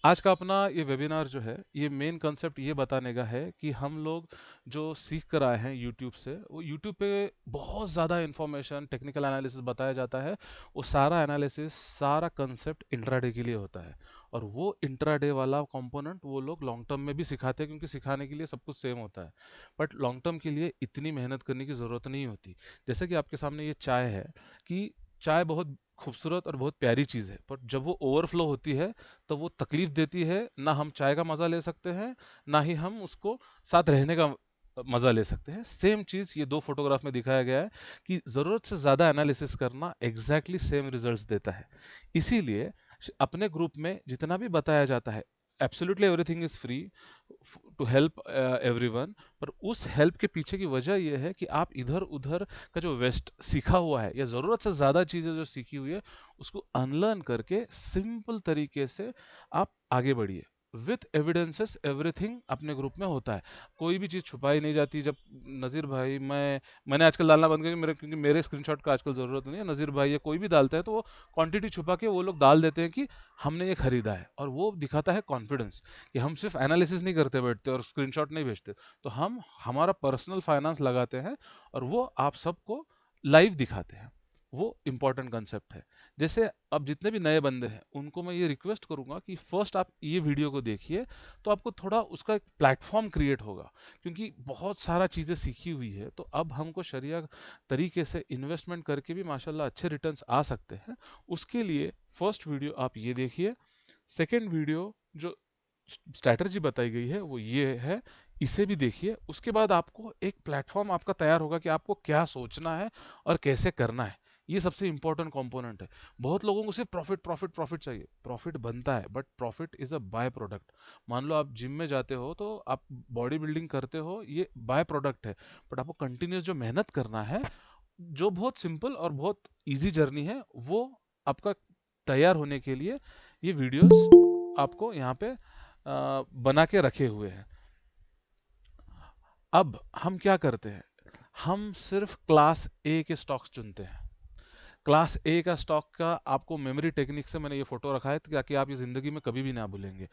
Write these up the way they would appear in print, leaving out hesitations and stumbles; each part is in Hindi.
आज का अपना ये वेबिनार जो है, ये मेन कंसेप्ट ये बताने का है कि हम लोग जो सीख कर आए हैं यूट्यूब से, वो यूट्यूब पे बहुत ज़्यादा इन्फॉर्मेशन, टेक्निकल एनालिसिस बताया जाता है। वो सारा एनालिसिस, सारा कंसेप्ट इंट्राडे के लिए होता है। और वो इंट्राडे वाला कंपोनेंट वो लोग लॉन्ग टर्म में भी सिखाते हैं, क्योंकि सिखाने के लिए सब कुछ सेम होता है। बट लॉन्ग टर्म के लिए इतनी मेहनत करने की ज़रूरत नहीं होती। जैसे कि आपके सामने ये चाय है, कि चाय बहुत खूबसूरत और बहुत प्यारी चीज़ है, पर जब वो ओवरफ्लो होती है तो वो तकलीफ देती है। ना हम चाय का मज़ा ले सकते हैं, ना ही हम उसको साथ रहने का मज़ा ले सकते हैं। सेम चीज़ ये दो फोटोग्राफ में दिखाया गया है, कि ज़रूरत से ज़्यादा एनालिसिस करना एग्जैक्टली सेम रिजल्ट्स देता है। इसीलिए अपने ग्रुप में जितना भी बताया जाता है, absolutely everything is free to help everyone. पर उस हेल्प के पीछे की वजह यह है कि आप इधर उधर का जो वेस्ट सीखा हुआ है, या ज़रूरत से ज़्यादा चीज़ें जो सीखी हुई है, उसको अनलर्न करके सिंपल तरीके से आप आगे बढ़िए। विथ एविडेंसेस एवरीथिंग अपने ग्रुप में होता है। कोई भी चीज़ छुपाई नहीं जाती। जब नज़ीर भाई, मैंने आजकल डालना बंद किया, क्योंकि मेरे स्क्रीनशॉट का आजकल ज़रूरत नहीं है। नज़ीर भाई या कोई भी डालता है तो वो क्वांटिटी छुपा के वो लोग डाल देते हैं कि हमने ये खरीदा है, और वो दिखाता है कॉन्फिडेंस कि हम सिर्फ एनालिसिस नहीं करते बैठते और स्क्रीनशॉट नहीं भेजते। तो हम हमारा पर्सनल फाइनेंस लगाते हैं, और वो आप सबको लाइव दिखाते हैं। वो इंपॉर्टेंट कंसेप्ट है। जैसे अब जितने भी नए बंदे हैं, उनको मैं ये रिक्वेस्ट करूंगा कि फर्स्ट आप ये वीडियो को देखिए, तो आपको थोड़ा उसका एक प्लेटफॉर्म क्रिएट होगा। क्योंकि बहुत सारा चीज़ें सीखी हुई है, तो अब हमको शरिया तरीके से इन्वेस्टमेंट करके भी माशाल्लाह अच्छे रिटर्न्स आ सकते हैं। उसके लिए फर्स्ट वीडियो आप ये देखिए। सेकेंड वीडियो जो स्ट्रैटेजी बताई गई है वो ये है, इसे भी देखिए। उसके बाद आपको एक प्लेटफॉर्म आपका तैयार होगा कि आपको क्या सोचना है और कैसे करना है। ये सबसे इंपॉर्टेंट कंपोनेंट है। बहुत लोगों को सिर्फ प्रॉफिट प्रॉफिट प्रॉफिट चाहिए। प्रॉफिट बनता है, but profit is a by product. मान लो आप जिम में जाते हो, तो आप बॉडी बिल्डिंग करते हो, ये बाय प्रोडक्ट है। बट आपको कंटिन्यूस जो मेहनत करना है, जो बहुत सिंपल और बहुत इजी जर्नी है, वो आपका तैयार होने के लिए ये वीडियोस आपको यहाँ पे बना के रखे हुए हैं। अब हम क्या करते हैं, हम सिर्फ क्लास ए के स्टॉक्स चुनते हैं। क्लास ए का स्टॉक का आपको मेमोरी टेक्निक से मैंने ये फोटो रखा है, ताकि आप ये जिंदगी में कभी भी ना भूलेंगे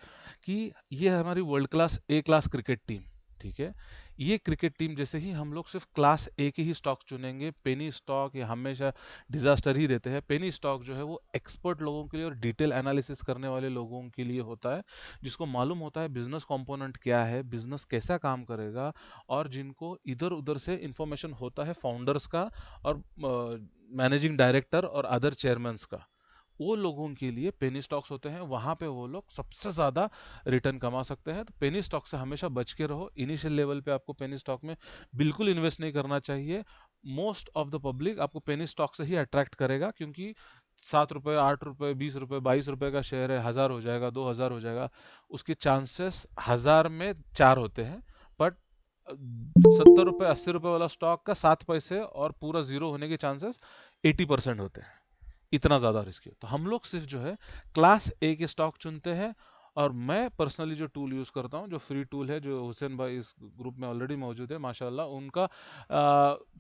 कि ये है हमारी वर्ल्ड क्लास ए क्लास क्रिकेट टीम। ठीक है, ये क्रिकेट टीम जैसे ही हम लोग सिर्फ क्लास ए के ही स्टॉक चुनेंगे। पेनी स्टॉक ये हमेशा डिजास्टर ही देते हैं। पेनी स्टॉक जो है वो एक्सपर्ट लोगों के लिए और डिटेल एनालिसिस करने वाले लोगों के लिए होता है, जिसको मालूम होता है बिजनेस कंपोनेंट क्या है, बिजनेस कैसा काम करेगा, और जिनको इधर उधर से इंफॉर्मेशन होता है फाउंडर्स का और मैनेजिंग डायरेक्टर और अदर चेयरमैन्स का। वो लोगों के लिए पेनी स्टॉक्स होते हैं। वहां पे वो लोग सबसे ज्यादा रिटर्न कमा सकते हैं। तो पेनी स्टॉक से हमेशा बच के रहो। इनिशियल लेवल पे आपको पेनी स्टॉक में बिल्कुल इन्वेस्ट नहीं करना चाहिए। मोस्ट ऑफ द पब्लिक आपको पेनी स्टॉक से ही अट्रैक्ट करेगा, क्योंकि 7 रुपए, 8 रुपए, 20 रुपए, 22 रुपए का शेयर है, 1000 हो जाएगा, 2000 हो जाएगा। उसके चांसेस 1000 में 4 होते हैं। बट 70 रुपए, 80 रुपए वाला स्टॉक का 7 पैसे और पूरा जीरो होने के चांसेस 80% होते हैं। इतना ज़्यादा रिस्की। तो हम लोग सिर्फ जो है क्लास ए के स्टॉक चुनते हैं। और मैं पर्सनली जो टूल यूज़ करता हूँ, जो फ्री टूल है, जो हुसैन भाई इस ग्रुप में ऑलरेडी मौजूद है, माशाल्लाह उनका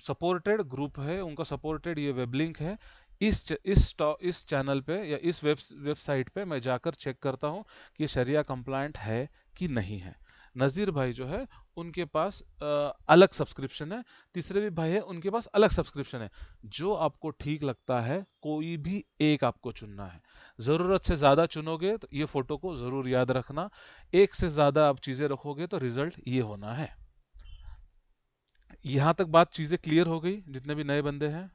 सपोर्टेड ग्रुप है, उनका सपोर्टेड ये वेब लिंक है। इस चैनल पे या इस वेबसाइट पे मैं जाकर चेक करता हूँ कि ये शरिया कंप्लायंट है कि नहीं है। नज़ीर भाई जो है, उनके पास अलग सब्सक्रिप्शन है। तीसरे भी भाई है, उनके पास अलग सब्सक्रिप्शन है। जो आपको ठीक लगता है, कोई भी एक आपको चुनना है। ज़रूरत से ज़्यादा चुनोगे तो ये फोटो को ज़रूर याद रखना। एक से ज़्यादा आप चीज़ें रखोगे तो रिजल्ट ये होना है। यहां तक बात चीज़ें क्लियर हो गई? जितने भी नए बंदे हैं,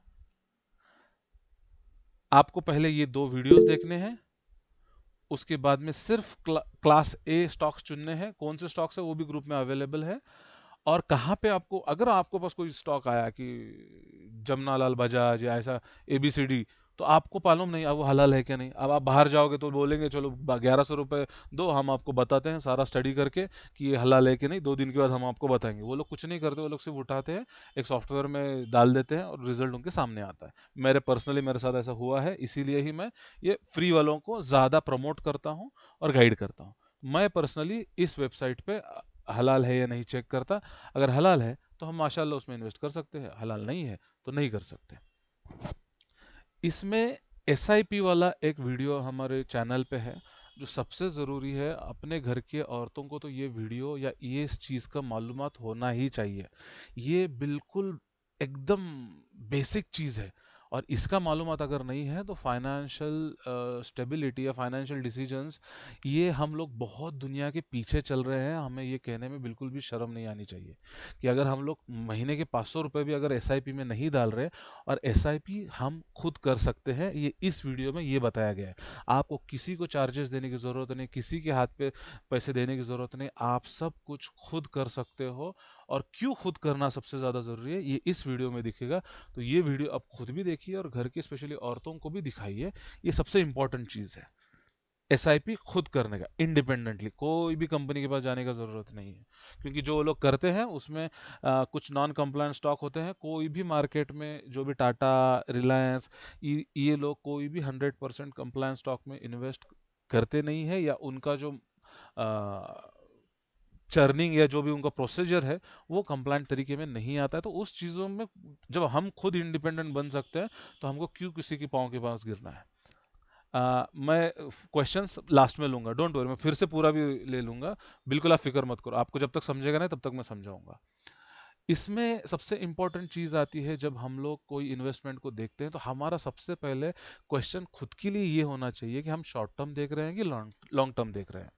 आपको पहले ये दो वीडियोस देखने हैं। उसके बाद में सिर्फ क्लास ए स्टॉक्स चुनने हैं। कौन से स्टॉक्स है वो भी ग्रुप में अवेलेबल है। और कहाँ पे आपको, अगर आपको पास कोई स्टॉक आया कि जमनालाल बजाज या ऐसा एबीसीडी, तो आपको मालूम नहीं अब वो हलाल है क्या नहीं। अब आप बाहर जाओगे तो बोलेंगे चलो 1100 रुपये दो, हम आपको बताते हैं सारा स्टडी करके कि ये हलाल है कि नहीं, 2 दिन के बाद हम आपको बताएंगे। वो लोग कुछ नहीं करते, वो लोग सिर्फ उठाते हैं, एक सॉफ्टवेयर में डाल देते हैं और रिजल्ट उनके सामने आता है। मेरे साथ ऐसा हुआ है, इसीलिए ही मैं ये फ्री वालों को ज़्यादा प्रमोट करता हूँ और गाइड करता हूँ। मैं पर्सनली इस वेबसाइट पे हलाल है या नहीं चेक करता। अगर हलाल है तो हम माशाल्लाह उसमें इन्वेस्ट कर सकते हैं, हलाल नहीं है तो नहीं कर सकते। इसमें एसआईपी वाला एक वीडियो हमारे चैनल पे है। जो सबसे ज़रूरी है, अपने घर की औरतों को तो ये वीडियो या ये इस चीज़ का मालूमात होना ही चाहिए। ये बिल्कुल एकदम बेसिक चीज़ है, और इसका मालूमात अगर नहीं है तो फाइनेंशियल स्टेबिलिटी या फाइनेंशियल डिसीजंस, ये हम लोग बहुत दुनिया के पीछे चल रहे हैं। हमें ये कहने में बिल्कुल भी शर्म नहीं आनी चाहिए कि अगर हम लोग महीने के 500 रुपए भी अगर एसआईपी में नहीं डाल रहे, और एसआईपी हम खुद कर सकते हैं, ये इस वीडियो में ये बताया गया है। आपको किसी को चार्जेस देने की ज़रूरत नहीं, किसी के हाथ पे पैसे देने की ज़रूरत नहीं, आप सब कुछ खुद कर सकते हो। और क्यों खुद करना सबसे ज़्यादा ज़रूरी है, ये इस वीडियो में दिखेगा। तो ये वीडियो आप खुद भी देखिए और घर की स्पेशली औरतों को भी दिखाइए। ये सबसे इंपॉर्टेंट चीज़ है, एसआईपी खुद करने का, इंडिपेंडेंटली, कोई भी कंपनी के पास जाने का ज़रूरत नहीं है। क्योंकि जो लोग करते हैं उसमें कुछ नॉन कंप्लायंट स्टॉक होते हैं। कोई भी मार्केट में जो भी टाटा, रिलायंस, ये लोग कोई भी 100% कंप्लायंट स्टॉक में इन्वेस्ट करते नहीं है, या उनका जो चर्निंग या जो भी उनका प्रोसीजर है वो कंप्लायंट तरीके में नहीं आता है। तो उस चीज़ों में जब हम खुद इंडिपेंडेंट बन सकते हैं, तो हमको क्यों किसी की पाँव के पास गिरना है। मैं क्वेश्चंस लास्ट में लूंगा, डोंट वरी, मैं फिर से पूरा भी ले लूंगा। बिल्कुल आप फिक्र मत करो, आपको जब तक समझेगा नहीं तब तक मैं समझाऊंगा। इसमें सबसे इंपॉर्टेंट चीज़ आती है, जब हम लोग कोई इन्वेस्टमेंट को देखते हैं तो हमारा सबसे पहले क्वेश्चन खुद के लिए ये होना चाहिए कि हम शॉर्ट टर्म देख रहे हैं कि लॉन्ग लॉन्ग टर्म देख रहे हैं।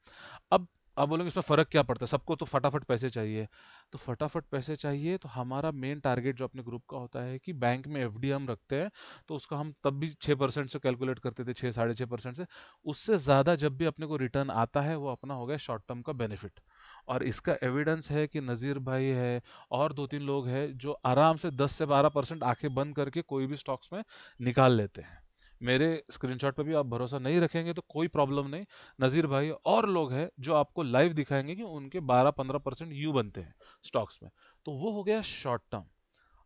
अब आप बोलेंगे इसमें फ़र्क क्या पड़ता है, सबको तो फटाफट पैसे चाहिए। तो फटाफट पैसे चाहिए तो हमारा मेन टारगेट जो अपने ग्रुप का होता है कि बैंक में एफडी हम रखते हैं, तो उसका हम तब भी 6% से कैलकुलेट करते थे, 6 साढ़े 6% से। उससे ज़्यादा जब भी अपने को रिटर्न आता है वो अपना हो गया शॉर्ट टर्म का बेनिफिट। और इसका एविडेंस है कि नज़ीर भाई है और 2-3 लोग हैं जो आराम से 10 से 12% आंखें बंद करके कोई भी स्टॉक्स में निकाल लेते हैं। मेरे स्क्रीनशॉट पे भी आप भरोसा नहीं रखेंगे तो कोई प्रॉब्लम नहीं। नज़ीर भाई और लोग हैं जो आपको लाइव दिखाएंगे कि उनके 12-15% यूं बनते हैं स्टॉक्स में। तो वो हो गया शॉर्ट टर्म।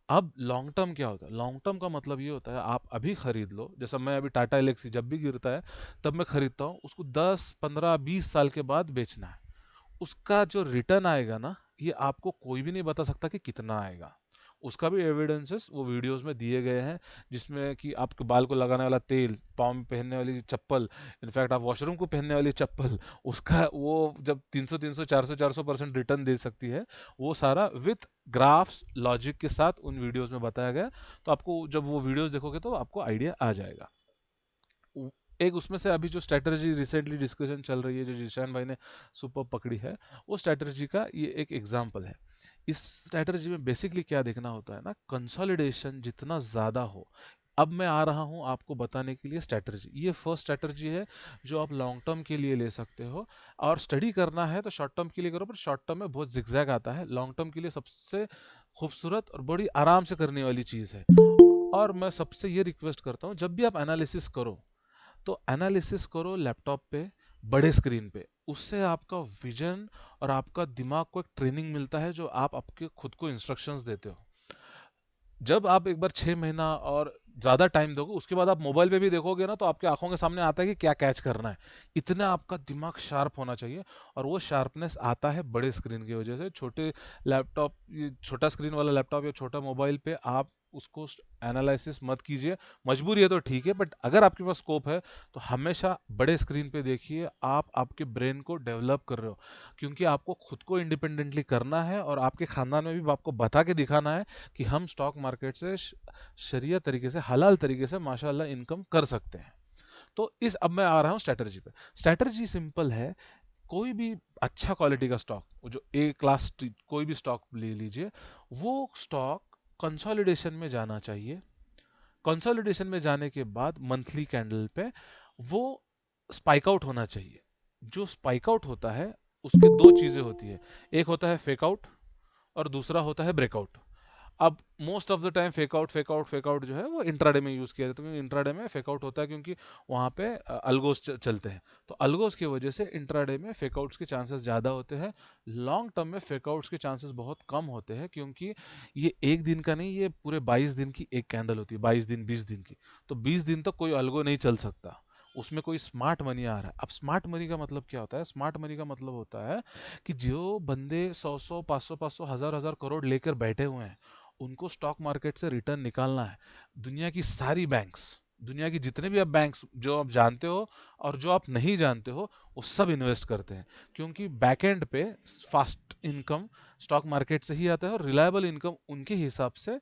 अब लॉन्ग टर्म क्या होता है? लॉन्ग टर्म का मतलब ये होता है आप अभी खरीद लो, जैसा मैं अभी टाटा एलेक्सी जब भी गिरता है तब मैं खरीदता हूँ, उसको 10 15 20 साल के बाद बेचना है। उसका जो रिटर्न आएगा ना, ये आपको कोई भी नहीं बता सकता कि कितना आएगा। उसका भी एविडेंसेस वो वीडियोस में दिए गए हैं, जिसमें कि आपके बाल को लगाने वाला तेल, पाँव में पहनने वाली चप्पल, इनफैक्ट आप वॉशरूम को पहनने वाली चप्पल, उसका वो जब 300 300 400 रिटर्न दे सकती है, वो सारा विथ ग्राफ्स लॉजिक के साथ उन वीडियोस में बताया गया है। तो आपको जब वो वीडियोस देखोगे तो आपको आइडिया आ जाएगा। एक उसमें से अभी जो स्ट्रैटेजी रिसेंटली डिस्कशन चल रही है, जो जिशान भाई ने सुपर पकड़ी है, वो स्ट्रैटेजी का ये एक एग्जांपल है। इस स्ट्रैटेजी में बेसिकली क्या देखना होता है ना, कंसोलिडेशन जितना ज़्यादा हो। अब मैं आ रहा हूं आपको बताने के लिए स्ट्रैटेजी। ये फर्स्ट स्ट्रैटेजी है जो आप लॉन्ग टर्म के लिए ले सकते हो, और स्टडी करना है तो शॉर्ट टर्म के लिए करो, पर शॉर्ट टर्म में बहुत जिगजैग आता है। लॉन्ग टर्म के लिए सबसे खूबसूरत और बड़ी आराम से करने वाली चीज़ है। और मैं सबसे ये रिक्वेस्ट करता हूँ, जब भी आप एनालिसिस करो तो एनालिसिस करो लैपटॉप पे, बड़े स्क्रीन पे। उससे आपका विजन और आपका दिमाग को एक ट्रेनिंग मिलता है, जो आप आपके खुद को इंस्ट्रक्शंस देते हो। जब आप एक बार 6 महीना और ज़्यादा टाइम दोगे, उसके बाद आप मोबाइल पे भी देखोगे ना, तो आपके आंखों के सामने आता है कि क्या कैच करना है। इतना आपका दिमाग शार्प होना चाहिए। और वो शार्पनेस आता है बड़े स्क्रीन की वजह से। छोटे लैपटॉप, ये छोटा स्क्रीन वाला लैपटॉप या छोटा मोबाइल पे आप उसको एनालिसिस मत कीजिए। मजबूरी है तो ठीक है, बट अगर आपके पास स्कोप है तो हमेशा बड़े स्क्रीन पे देखिए। आप आपके ब्रेन को डेवलप कर रहे हो, क्योंकि आपको खुद को इंडिपेंडेंटली करना है, और आपके खानदान में भी आपको बता के दिखाना है कि हम स्टॉक मार्केट से शरिया तरीके से, हलाल तरीके से माशाल्लाह इनकम कर सकते हैं। तो इस अब मैं आ रहा हूँ स्ट्रैटेजी पे। स्ट्रैटेजी सिंपल है। कोई भी अच्छा क्वालिटी का स्टॉक, जो ए क्लास कोई भी स्टॉक ले लीजिए, वो स्टॉक कंसोलिडेशन में जाना चाहिए। कंसोलिडेशन में जाने के बाद मंथली कैंडल पे वो स्पाइक आउट होना चाहिए। जो स्पाइक आउट होता है उसके दो चीजें होती है, एक होता है फेक आउट और दूसरा होता है ब्रेकआउट। अब most of the time fake out जो है वो इंट्राडे में यूज किया जाता है, क्योंकि इंट्राडे में फेक आउट होता है, क्योंकि वहां पे अल्गोस चलते हैं। तो अल्गोस की वजह से इंट्राडे में फेक आउट्स के चांसेस ज्यादा होते हैं। लॉन्ग टर्म में फेक आउट्स के चांसेस बहुत कम होते हैं, क्योंकि ये एक दिन का नहीं, ये पूरे 22 दिन की एक कैंडल होती है, 22 दिन 20 दिन की। तो 20 दिन तक कोई अल्गो नहीं चल सकता, उसमें कोई स्मार्ट मनी आ रहा है। अब स्मार्ट मनी का मतलब क्या होता है? स्मार्ट मनी का मतलब होता है कि जो बंदे 100 100 500 500 हजार करोड़ लेकर बैठे हुए हैं, उनको स्टॉक मार्केट से रिटर्न निकालना है। दुनिया की सारी बैंक्स, दुनिया की जितने भी आप बैंक्स जो आप जानते हो और जो आप नहीं जानते हो, वो सब इन्वेस्ट करते हैं, क्योंकि बैक एंड पे फास्ट इनकम स्टॉक मार्केट से ही आता है और रिलायबल इनकम उनके हिसाब से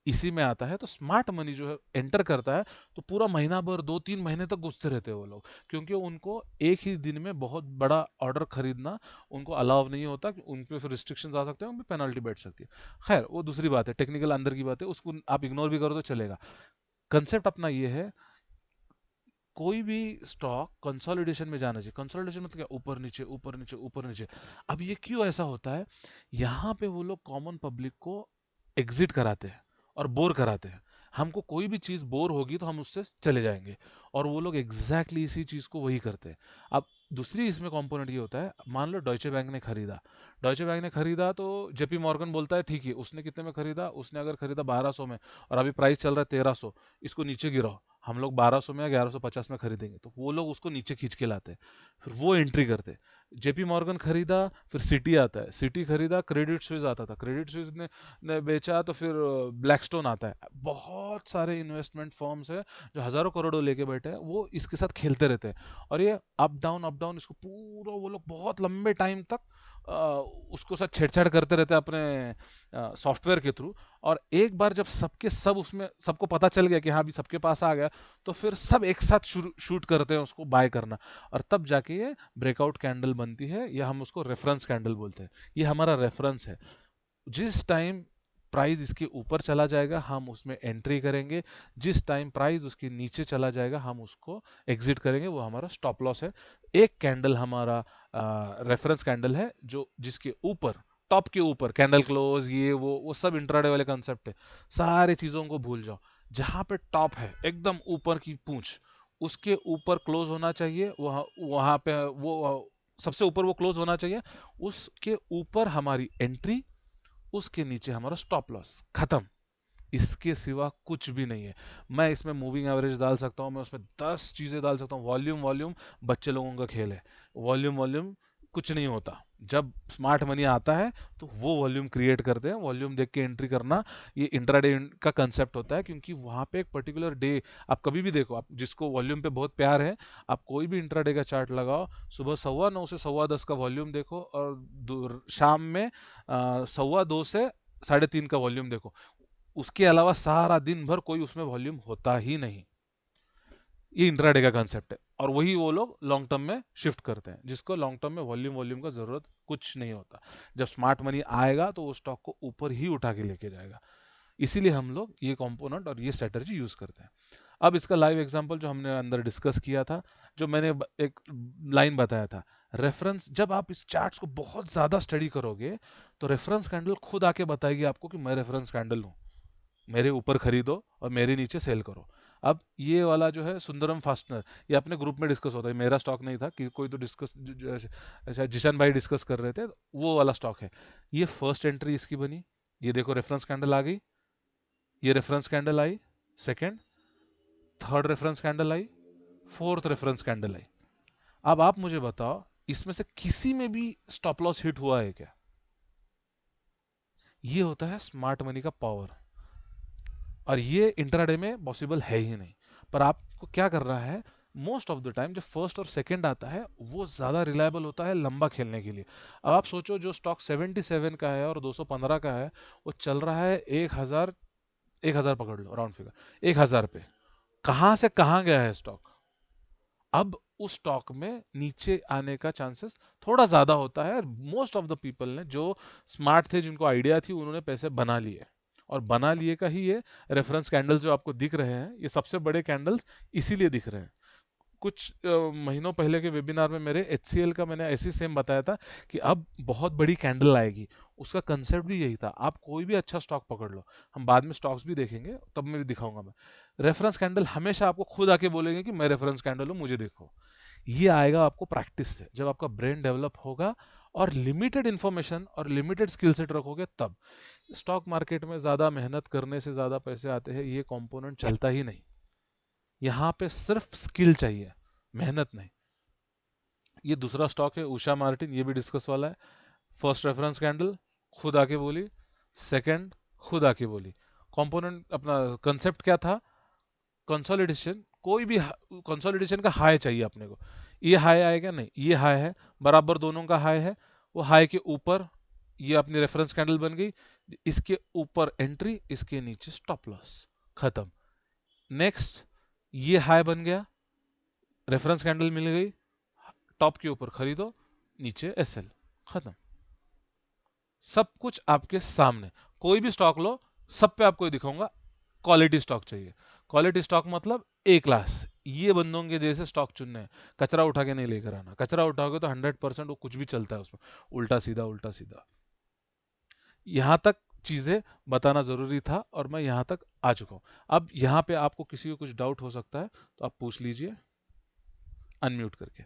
इसी में आता है। तो स्मार्ट मनी जो है एंटर करता है, तो पूरा महीना भर 2-3 महीने तक घुसते रहते हैं वो लोग, क्योंकि उनको एक ही दिन में बहुत बड़ा ऑर्डर खरीदना उनको अलाउ नहीं होता, कि उन पे फिर रिस्ट्रिक्शंस आ सकते हैं, उन पे पेनल्टी बैठ सकती है। खैर वो दूसरी बात है, टेक्निकल अंदर की बात है, उसको आप इग्नोर भी करो तो चलेगा। कंसेप्ट अपना ये है, कोई भी स्टॉक कंसोलिडेशन में जाना चाहिए। कंसोलिडेशन मतलब क्या, ऊपर नीचे ऊपर नीचे ऊपर नीचे। अब ये क्यों ऐसा होता है, यहाँ पे वो लोग कॉमन पब्लिक को एग्जिट कराते हैं और बोर कराते हैं। हमको कोई भी चीज बोर होगी तो हम उससे चले जाएंगे, और वो लोग एग्जैक्टली इसी चीज को वही करते हैं। अब दूसरी इसमें कंपोनेंट ये होता है, मान लो डॉयचे बैंक ने खरीदा, डॉयचे बैंक ने खरीदा तो जेपी मॉर्गन बोलता है ठीक है, उसने कितने में खरीदा, उसने अगर खरीदा 1200 में और अभी प्राइस चल रहा है 1300, इसको नीचे गिराओ, हम लोग 1200 में या 1150 में खरीदेंगे, तो वो लोग उसको नीचे खींच के लाते हैं, फिर वो एंट्री करते हैं। जेपी मॉर्गन खरीदा, फिर सिटी आता है, सिटी खरीदा, क्रेडिट स्विस आता था, क्रेडिट स्विस ने बेचा तो फिर ब्लैकस्टोन आता है। बहुत सारे इन्वेस्टमेंट फर्म्स है जो हजारों करोड़ों लेके बैठे हैं, वो इसके साथ खेलते रहते हैं, और ये अप डाउन इसको पूरा वो लोग बहुत लंबे टाइम तक उसको साथ छेड़छाड़ करते रहते हैं अपने सॉफ्टवेयर के थ्रू। और एक बार जब सबके सब उसमें सबको पता चल गया कि हाँ अभी सबके पास आ गया, तो फिर सब एक साथ शूट करते हैं उसको बाय करना, और तब जाके ये ब्रेकआउट कैंडल बनती है, या हम उसको रेफरेंस कैंडल बोलते हैं। ये हमारा रेफरेंस है। जिस टाइम प्राइस इसके ऊपर चला जाएगा हम उसमें एंट्री करेंगे, जिस टाइम प्राइस उसके नीचे चला जाएगा हम उसको एग्जिट करेंगे, वो हमारा स्टॉप लॉस है। एक कैंडल हमारा रेफरेंस कैंडल है, जो जिसके ऊपर टॉप के ऊपर कैंडल क्लोज, ये वो सब इंट्राडे वाले कंसेप्ट है। सारे चीजों को भूल जाओ, जहां पे टॉप है एकदम ऊपर की पूंछ, उसके ऊपर क्लोज होना चाहिए, वहां वहां पे वो सबसे ऊपर वो क्लोज होना चाहिए, उसके ऊपर हमारी एंट्री, उसके नीचे हमारा स्टॉप लॉस, खत्म। इसके सिवा कुछ भी नहीं है। मैं इसमें मूविंग एवरेज डाल सकता हूँ, मैं उसमें 10 चीजें डाल सकता हूँ, वॉल्यूम वॉल्यूम बच्चे लोगों का खेल है। वॉल्यूम वॉल्यूम कुछ नहीं होता। जब स्मार्ट मनी आता है तो वो वॉल्यूम क्रिएट करते हैं, वॉल्यूम देख के एंट्री करना, ये इंट्राडे का कंसेप्ट होता है, क्योंकि वहां पे एक पर्टिकुलर डे, आप कभी भी देखो, आप जिसको वॉल्यूम पे बहुत प्यार है, आप कोई भी इंट्राडे का चार्ट लगाओ, सुबह 9:15 से 10:15 का वॉल्यूम देखो, और शाम में 2:15 से 3:30 का वॉल्यूम देखो, उसके अलावा सारा दिन भर कोई उसमें वॉल्यूम होता ही नहीं। ये इंट्राडे का कंसेप्ट है, और वही वो लोग लॉन्ग टर्म में शिफ्ट करते हैं, जिसको लॉन्ग टर्म में वॉल्यूम वॉल्यूम का जरूरत कुछ नहीं होता। जब स्मार्ट मनी आएगा तो वो स्टॉक को ऊपर ही उठा के लेके जाएगा। इसीलिए हम लोग ये कंपोनेंट और ये स्ट्रेटजी यूज करते हैं। अब इसका लाइव एग्जांपल जो हमने अंदर डिस्कस किया था, जो मैंने एक लाइन बताया था, रेफरेंस, जब आप इस चार्ट्स को बहुत ज्यादा स्टडी करोगे तो रेफरेंस कैंडल खुद आके बताएगी आपको कि मैं रेफरेंस कैंडल हूँ, मेरे ऊपर खरीदो और मेरे नीचे सेल करो। अब ये वाला जो है सुंदरम फास्टनर, ये अपने ग्रुप में डिस्कस होता है, मेरा स्टॉक नहीं था कि कोई तो डिस्कस, अच्छा जिशन भाई डिस्कस कर रहे थे, वो वाला स्टॉक है। ये फर्स्ट एंट्री इसकी बनी, ये देखो रेफरेंस कैंडल आ गई, ये रेफरेंस कैंडल आई, सेकंड, थर्ड रेफरेंस कैंडल आई, फोर्थ रेफरेंस कैंडल आई। अब आप मुझे बताओ, इसमें से किसी में भी स्टॉप लॉस हिट हुआ है क्या? ये होता है स्मार्ट मनी का पावर, और ये इंट्राडे में पॉसिबल है ही नहीं। पर आपको क्या करना है, मोस्ट ऑफ द टाइम जो फर्स्ट और सेकंड आता है वो ज्यादा रिलायबल होता है लंबा खेलने के लिए। अब आप सोचो, जो स्टॉक 77 का है और 215 का है, वो चल रहा है 1000, 1000 पकड़ लो राउंड फिगर, 1000 पे, कहां से कहां गया है स्टॉक। अब उस स्टॉक में नीचे आने का चांसेस थोड़ा ज्यादा होता है, मोस्ट ऑफ द पीपल ने जो स्मार्ट थे, जिनको आइडिया थी, उन्होंने पैसे बना लिए, और बना लिए का ही ये रेफरेंस कैंडल्स जो आपको दिख रहे हैं, ये सबसे बड़े कैंडल्स इसीलिए दिख रहे हैं। कुछ महीनों पहले के वेबिनार में मेरे HCL का मैंने ऐसी सेम बताया था कि अब बहुत बड़ी कैंडल आएगी। उसका कंसेप्ट भी यही था, आप कोई भी अच्छा स्टॉक पकड़ लो, हम बाद में स्टॉक्स भी देखेंगे तब मैं भी दिखाऊंगा। मैं रेफरेंस कैंडल हमेशा आपको खुद आके बोलेंगे कि मैं रेफरेंस कैंडल हूँ, मुझे देखो। ये आएगा आपको प्रैक्टिस से, जब आपका ब्रेन डेवलप होगा और लिमिटेड इंफॉर्मेशन और लिमिटेड स्किल सेट रखोगे तब। स्टॉक मार्केट में ज्यादा मेहनत करने से ज्यादा पैसे आते हैं, ये कंपोनेंट चलता ही नहीं। यहाँ पे सिर्फ स्किल चाहिए, मेहनत नहीं। ये दूसरा स्टॉक है उषा मार्टिन, ये भी डिस्कस वाला है। फर्स्ट रेफरेंस कैंडल खुद आके बोली, सेकंड खुद आके बोली। कंपोनेंट अपना कंसेप्ट क्या था, कंसोलिडेशन, कोई भी कंसोलिडेशन का हाई चाहिए अपने को। ये हाई आएगा नहीं, ये हाई है, बराबर दोनों का हाई है, वो हाई के ऊपर ये अपनी रेफरेंस कैंडल बन गई, इसके ऊपर एंट्री, इसके नीचे स्टॉप लॉस, खत्म। नेक्स्ट ये हाई बन गया, रेफरेंस कैंडल मिल गई, टॉप के ऊपर खरीदो, नीचे एसएल, खत्म। सब कुछ आपके सामने, कोई भी स्टॉक लो, सब पे आपको दिखाऊंगा। क्वालिटी स्टॉक चाहिए, क्वालिटी स्टॉक मतलब ए क्लास, ये बंदों के जैसे स्टॉक चुनने हैं। कचरा उठा के नहीं लेकर आना, कचरा उठाओगे तो 100% वो कुछ भी चलता है उसमें, उल्टा सीधा उल्टा सीधा। यहाँ तक चीजें बताना जरूरी था और मैं यहाँ तक आ चुका हूँ। अब यहाँ पे आपको किसी को कुछ डाउट हो सकता है तो आप पूछ लीजिए अनम्यूट करके।